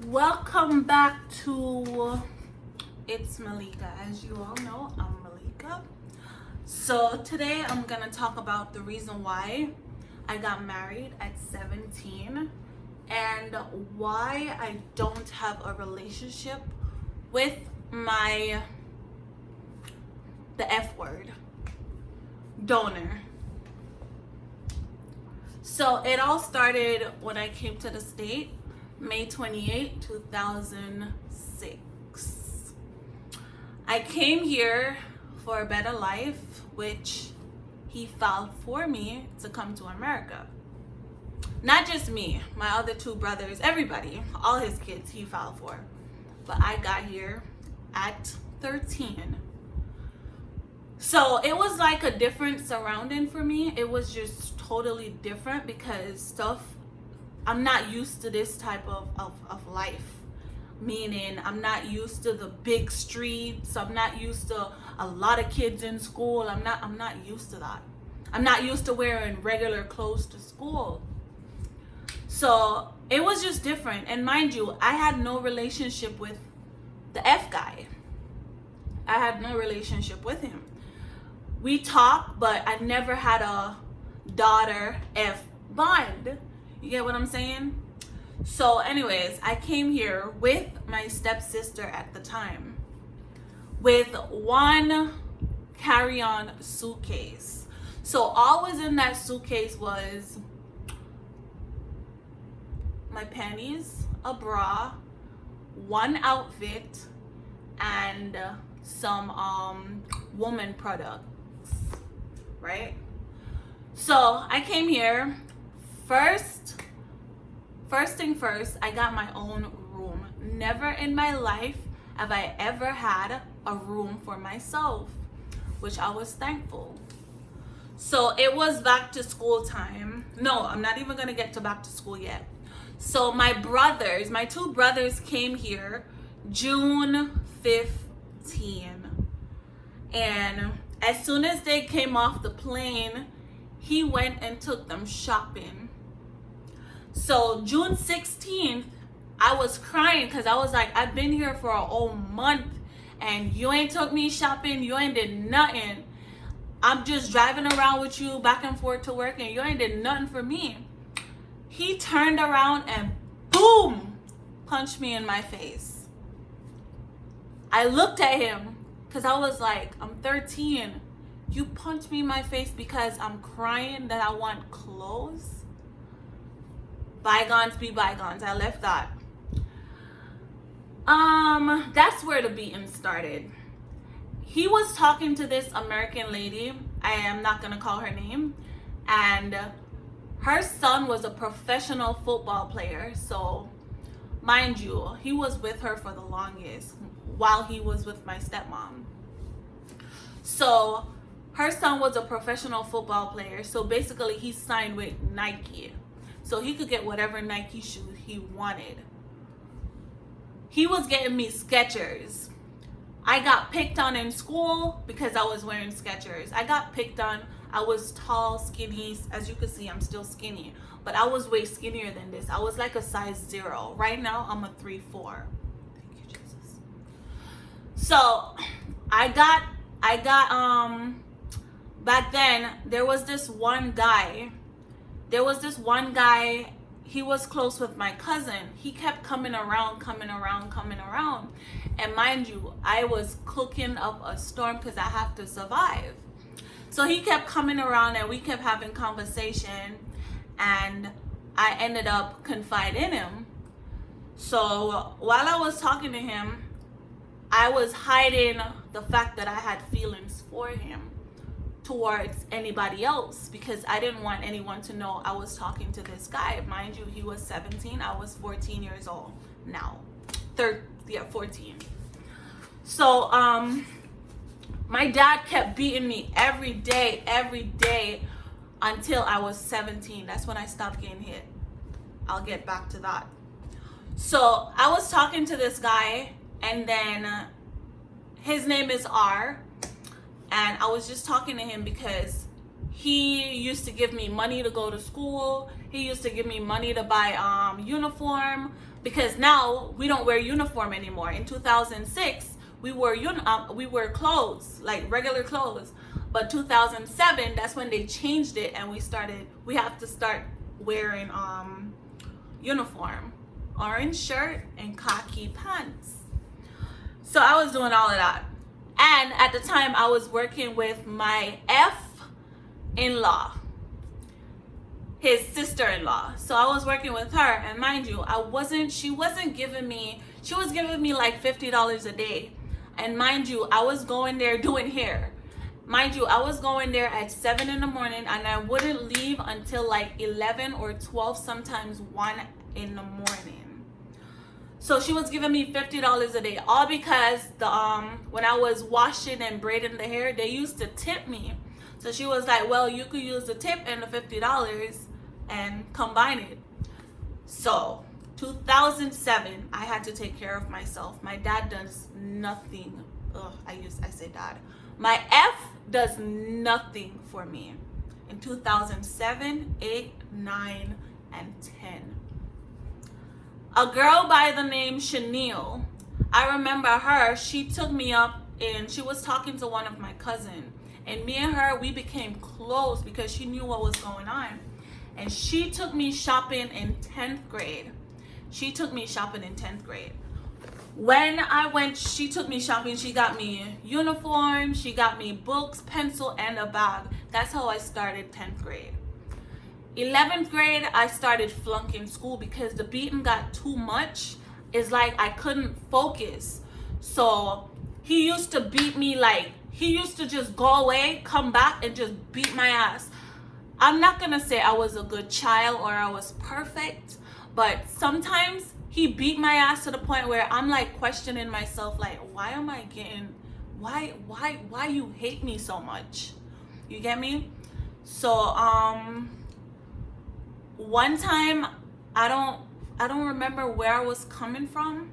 Welcome back to Its.Malika. As you all know, I'm Malika. So today I'm gonna talk about the reason why I got married at 17 and why I don't have a relationship with the F word, donor. So it all started when I came to the state, May 28, 2006. I came here for a better life, which he filed for me to come to America. Not just me, my other two brothers, everybody, all his kids he filed for. But I got here at 13. So it was like a different surrounding for me. It was just totally different because I'm not used to this type of life. Meaning I'm not used to the big streets. I'm not used to a lot of kids in school. I'm not used to that. I'm not used to wearing regular clothes to school. So it was just different. And mind you, I had no relationship with the F guy. I had no relationship with him. We talked, but I never had a daughter F bond. You get what I'm saying? So anyways, I came here with my stepsister at the time with one carry-on suitcase. So all was in that suitcase was my panties, a bra, one outfit, and some woman products, right? So I came here. First thing first, I got my own room. Never in my life have I ever had a room for myself, which I was thankful. So it was back to school time. No, I'm not even gonna get to back to school yet. So my two brothers came here June 15. And as soon as they came off the plane, he went and took them shopping. So June 16th, I was crying because I was like, I've been here for a whole month and you ain't took me shopping, you ain't did nothing. I'm just driving around with you back and forth to work and you ain't did nothing for me. He turned around and boom, punched me in my face. I looked at him because I was like, I'm 13. You punched me in my face because I'm crying that I want clothes? Bygones be bygones. I left that. That's where the beating started. He was talking to this American lady. I am not gonna call her name. And her son was a professional football player. So, mind you, he was with her for the longest while he was with my stepmom. So, her son was a professional football player. So basically, he signed with Nike. So he could get whatever Nike shoes he wanted. He was getting me Skechers. I got picked on in school because I was wearing Skechers. I got picked on. I was tall, skinny. As you can see, I'm still skinny. But I was way skinnier than this. I was like a size 0. Right now, I'm a 3'4". Thank you, Jesus. So I got back then, there was this one guy, he was close with my cousin. He kept coming around. And mind you, I was cooking up a storm because I have to survive. So he kept coming around and we kept having conversation and I ended up confiding in him. So while I was talking to him, I was hiding the fact that I had feelings for him towards anybody else because I didn't want anyone to know I was talking to this guy. Mind you, he was 17. I was 14 years old now. 14. So my dad kept beating me every day until I was 17. That's when I stopped getting hit. I'll get back to that. So I was talking to this guy and then his name is R. And I was just talking to him because he used to give me money to go to school. He used to give me money to buy uniform. because now we don't wear uniform anymore. In 2006, we wore clothes, like regular clothes. But 2007, that's when they changed it, and we have to start wearing uniform, orange shirt and khaki pants. So I was doing all of that. And at the time, I was working with my in-law, his sister-in-law. So I was working with her, and mind you, she was giving me like $50 a day. And mind you, I was going there doing hair. Mind you, I was going there at 7 in the morning, and I wouldn't leave until like 11 or 12, sometimes 1 in the morning. So she was giving me $50 a day, all because when I was washing and braiding the hair, they used to tip me. So she was like, well, you could use the tip and the $50 and combine it. So 2007, I had to take care of myself. My dad does nothing. I say dad. My does nothing for me. In 2007, 8, 9, and 10. A girl by the name Chanel, I remember her, she took me up and she was talking to one of my cousins. And me and her, we became close because she knew what was going on. And she took me shopping in 10th grade. When I went, she took me shopping. She got me uniform, she got me books, pencil, and a bag. That's how I started 10th grade. 11th grade, I started flunking school because the beating got too much. It's like I couldn't focus. So he used to beat me, like he used to just go away, come back, and just beat my ass. I'm not gonna say I was a good child or I was perfect, but sometimes he beat my ass to the point where I'm like questioning myself, like, why you hate me so much? You get me? So one time, I don't remember where I was coming from.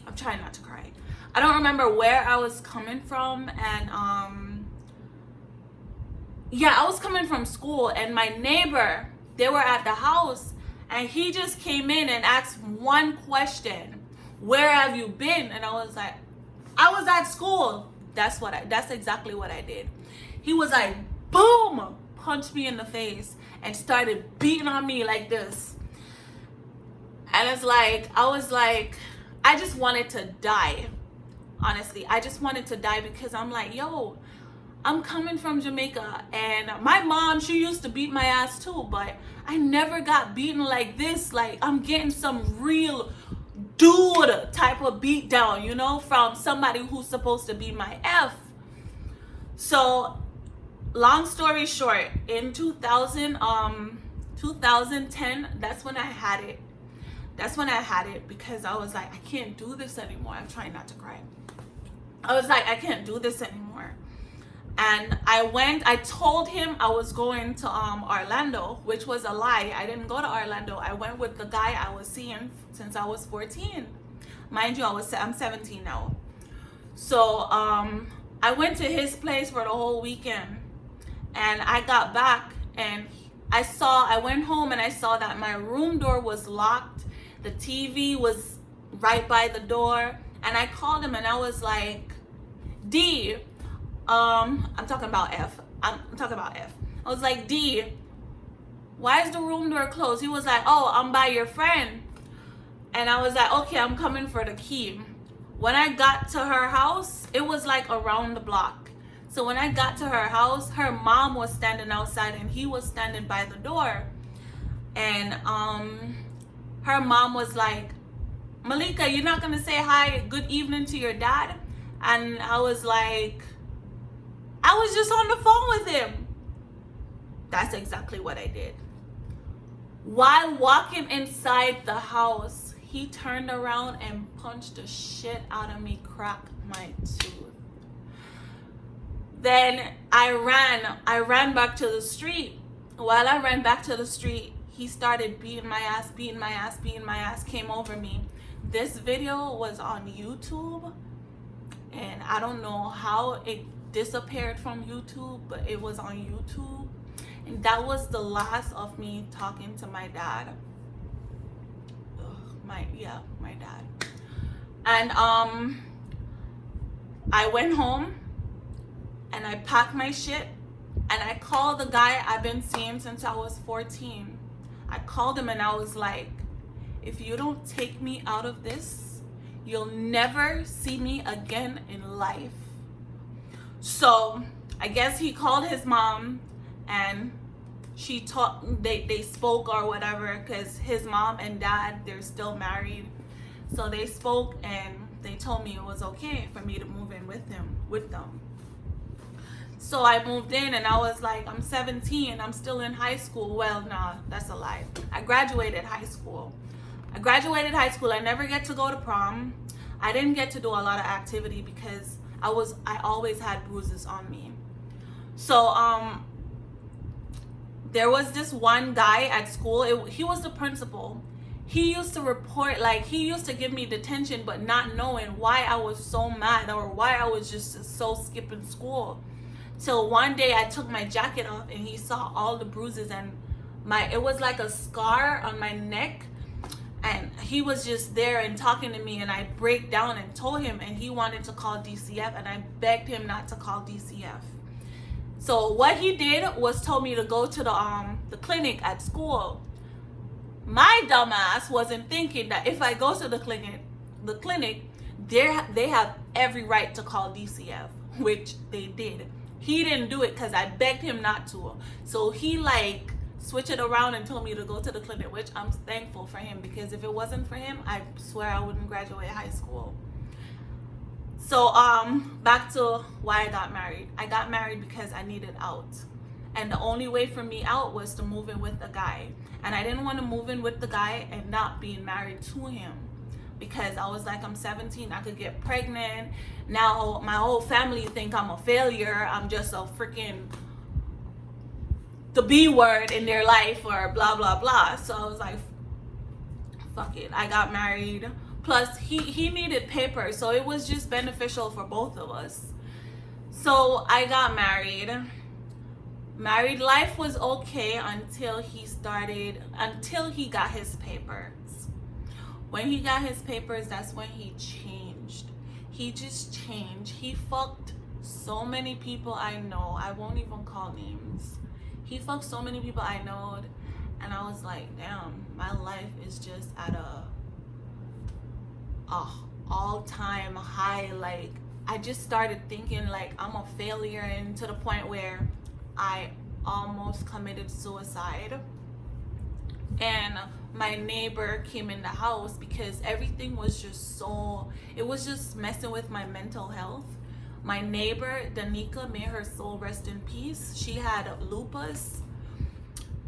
I'm trying not to cry. I don't remember where I was coming from, and I was coming from school, and my neighbor, they were at the house, and he just came in and asked one question: where have you been? And I was like, I was at school. That's exactly what I did. He was like, boom, punched me in the face and started beating on me like this. And it's like, I just wanted to die. Honestly, I just wanted to die because I'm like, yo, I'm coming from Jamaica, and my mom, she used to beat my ass too, but I never got beaten like this. Like, I'm getting some real dude type of beat down, you know, from somebody who's supposed to be my So long story short, in 2010, that's when I had it. Because I was like, I can't do this anymore. I'm trying not to cry. I was like, I can't do this anymore. And I told him I was going to Orlando, which was a lie. I didn't go to Orlando. I went with the guy I was seeing since I was 14. Mind you, I'm 17 now. So I went to his place for the whole weekend. And I got back and I went home and I saw that my room door was locked. The TV was right by the door. And I called him and I was like, D, I'm talking about F. I was like, D, why is the room door closed? He was like, oh, I'm by your friend. And I was like, okay, I'm coming for the key. When I got to her house, it was like around the block. So when I got to her house, her mom was standing outside and he was standing by the door. And her mom was like, Malika, you're not gonna say hi, good evening to your dad? And I was like, I was just on the phone with him. That's exactly what I did. While walking inside the house, he turned around and punched the shit out of me, cracked my tooth. Then I ran back to the street. While I ran back to the street, he started beating my ass, came over me. This video was on YouTube, and I don't know how it disappeared from YouTube, but it was on YouTube. And that was the last of me talking to my dad. my dad. And I went home and I packed my shit and I called the guy I've been seeing since I was 14. I called him and I was like, if you don't take me out of this, you'll never see me again in life. So I guess he called his mom and they spoke or whatever, because his mom and dad, they're still married. So they spoke and they told me it was okay for me to move in with them. So I moved in and I was like, I'm 17, I'm still in high school. Well, nah, that's a lie. I graduated high school. I never get to go to prom. I didn't get to do a lot of activity because I always had bruises on me. So there was this one guy at school. He was the principal. He used to report, like, he used to give me detention, but not knowing why I was so mad or why I was just so skipping school. Till one day I took my jacket off and he saw all the bruises and it was like a scar on my neck. And he was just there and talking to me, and I break down and told him, and he wanted to call DCF, and I begged him not to call DCF. So what he did was told me to go to the clinic at school. My dumbass wasn't thinking that if I go to the clinic, they have every right to call DCF, which they did. He didn't do it because I begged him not to. So he like switch it around and told me to go to the clinic, which I'm thankful for him, because if it wasn't for him, I swear I wouldn't graduate high school. So back to why I got married. I got married because I needed out, and the only way for me out was to move in with a guy. And I didn't want to move in with the guy and not being married to him, because I was like, I'm 17, I could get pregnant. Now my whole family think I'm a failure. I'm just a freaking the B word in their life or blah blah blah. So I was like, fuck it. I got married. Plus he needed paper, so it was just beneficial for both of us. So I got married. Married life was okay until he got his papers. When he got his papers, that's when he changed. He just changed. He fucked so many people I know. I won't even call names. He fucked so many people I know, and I was like, damn, my life is just at a all-time high. Like, I just started thinking like I'm a failure, and to the point where I almost committed suicide. And my neighbor came in the house because everything was just it was just messing with my mental health. My neighbor, Danica, may her soul rest in peace, she had lupus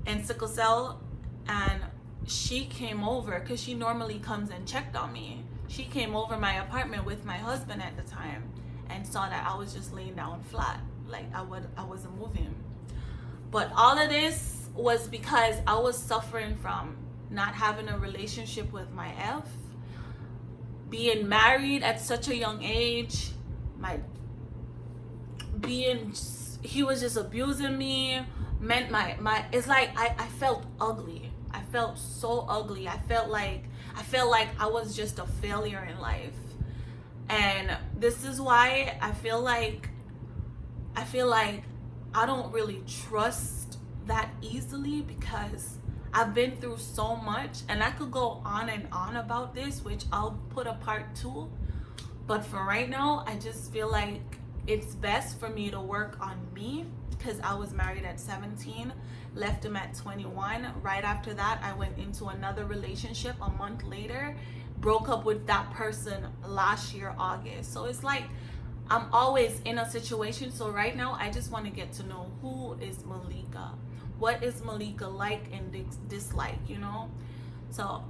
and sickle cell, and she came over because she normally comes and checked on me. She came over my apartment with my husband at the time and saw that I was just laying down flat, like I wasn't moving. But all of this was because I was suffering from not having a relationship with my F, being married at such a young age, he was just abusing me, meant it's like I felt ugly. I felt so ugly. I felt like I was just a failure in life. And this is why I feel like I don't really trust that easily, because I've been through so much, and I could go on and on about this, which I'll put a part 2. But for right now, I just feel like it's best for me to work on me, because I was married at 17, left him at 21. Right after that, I went into another relationship a month later, broke up with that person last year, August. So it's like I'm always in a situation. So right now, I just want to get to know who is Malika. What is Malika like and dislike, you know? So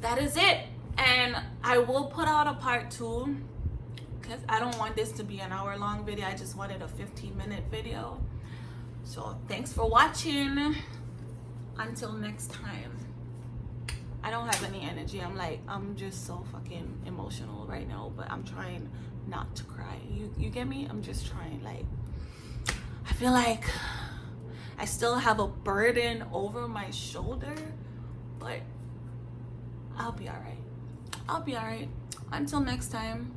that is it. And I will put out a part 2, because I don't want this to be an hour-long video. I just wanted a 15-minute video. So thanks for watching. Until next time. I don't have any energy. I'm just so fucking emotional right now, but I'm trying not to cry. You get me? I'm just trying. Like, I feel like I still have a burden over my shoulder, but I'll be all right. I'll be all right. Until next time.